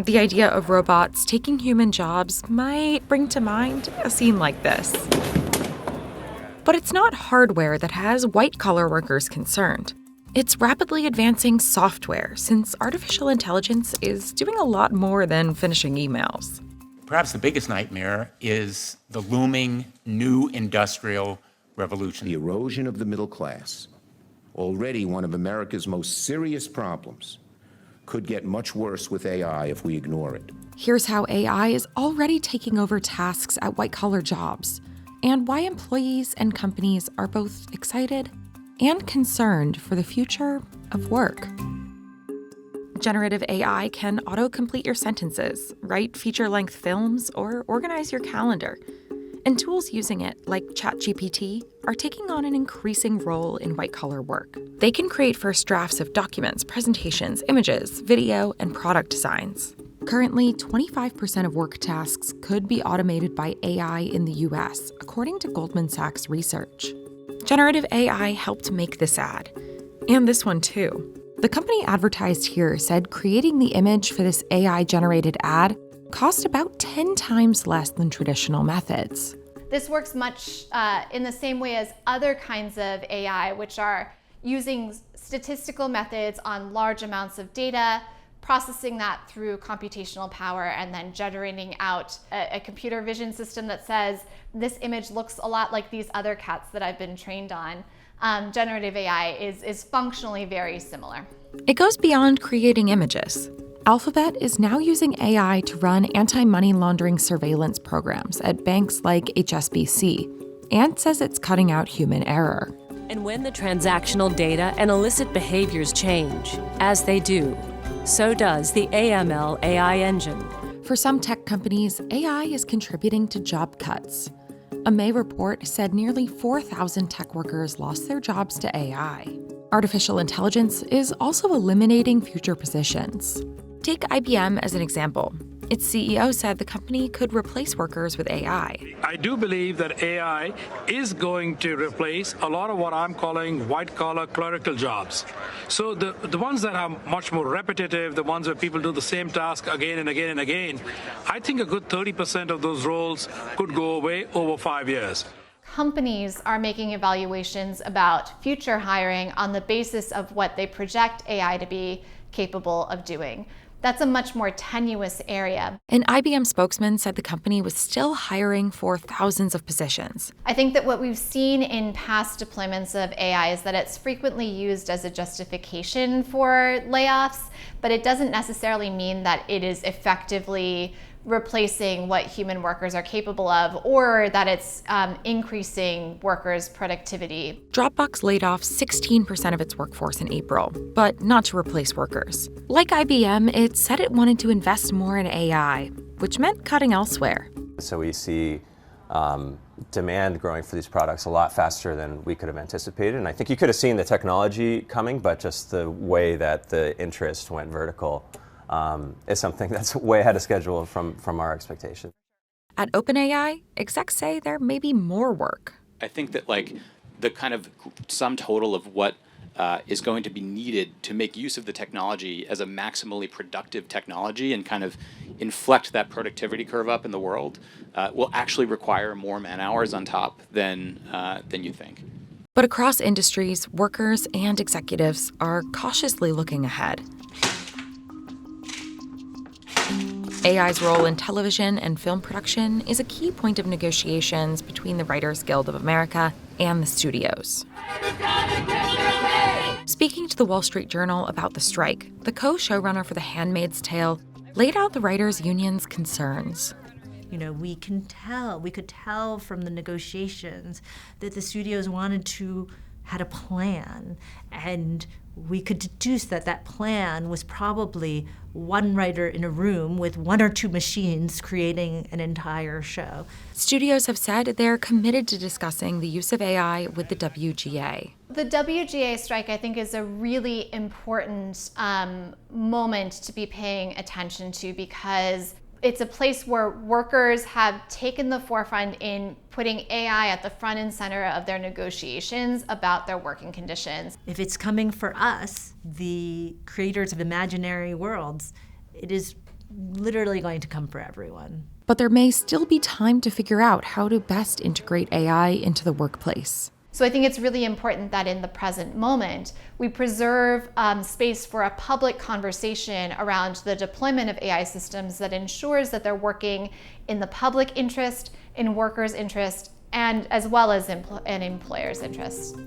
The idea of robots taking human jobs might bring to mind a scene like this. But it's not hardware that has white-collar workers concerned. It's rapidly advancing software, since artificial intelligence is doing a lot more than finishing emails. Perhaps the biggest nightmare is the looming new industrial revolution. The erosion of the middle class, already one of America's most serious problems, could get much worse with AI if we ignore it. Here's how AI is already taking over tasks at white-collar jobs, and why employees and companies are both excited and concerned for the future of work. Generative AI can auto-complete your sentences, write feature-length films, or organize your calendar. And tools using it, like ChatGPT, are taking on an increasing role in white-collar work. They can create first drafts of documents, presentations, images, video, and product designs. Currently, 25% of work tasks could be automated by AI in the US, according to Goldman Sachs research. Generative AI helped make this ad, and this one too. The company advertised here said creating the image for this AI-generated ad cost about 10 times less than traditional methods. This works much in the same way as other kinds of AI, which are using statistical methods on large amounts of data, processing that through computational power, and then generating out a computer vision system that says, this image looks a lot like these other cats that I've been trained on. Generative AI is functionally very similar. It goes beyond creating images. Alphabet is now using AI to run anti-money laundering surveillance programs at banks like HSBC, and says it's cutting out human error. And when the transactional data and illicit behaviors change, as they do, so does the AML AI engine. For some tech companies, AI is contributing to job cuts. A May report said nearly 4,000 tech workers lost their jobs to AI. Artificial intelligence is also eliminating future positions. Take IBM as an example. Its CEO said the company could replace workers with AI. I do believe that AI is going to replace a lot of what I'm calling white-collar clerical jobs. So the ones that are much more repetitive, the ones where people do the same task again and again and again, I think a good 30% of those roles could go away over 5 years. Companies are making evaluations about future hiring on the basis of what they project AI to be capable of doing. That's a much more tenuous area. An IBM spokesman said the company was still hiring for thousands of positions. I think that what we've seen in past deployments of AI is that it's frequently used as a justification for layoffs, but it doesn't necessarily mean that it is effectively replacing what human workers are capable of, or that it's increasing workers' productivity. Dropbox laid off 16% of its workforce in April, but not to replace workers. Like IBM, it said it wanted to invest more in AI, which meant cutting elsewhere. So we see demand growing for these products a lot faster than we could have anticipated. And I think you could have seen the technology coming, but just the way that the interest went vertical is something that's way ahead of schedule from our expectations. At OpenAI, execs say there may be more work. I think that the kind of sum total of what is going to be needed to make use of the technology as a maximally productive technology and kind of inflect that productivity curve up in the world will actually require more man hours on top than you think. But across industries, workers and executives are cautiously looking ahead. AI's role in television and film production is a key point of negotiations between the Writers Guild of America and the studios. Speaking to the Wall Street Journal about the strike, the co-showrunner for The Handmaid's Tale laid out the writers' union's concerns. You know, we could tell from the negotiations that the studios had a plan, and we could deduce that that plan was probably one writer in a room with one or two machines creating an entire show. Studios have said they're committed to discussing the use of AI with the WGA. The WGA strike, I think, is a really important moment to be paying attention to, because it's a place where workers have taken the forefront in putting AI at the front and center of their negotiations about their working conditions. If it's coming for us, the creators of imaginary worlds, it is literally going to come for everyone. But there may still be time to figure out how to best integrate AI into the workplace. So I think it's really important that in the present moment, we preserve space for a public conversation around the deployment of AI systems that ensures that they're working in the public interest, in workers' interest, and as well as an employer's interest.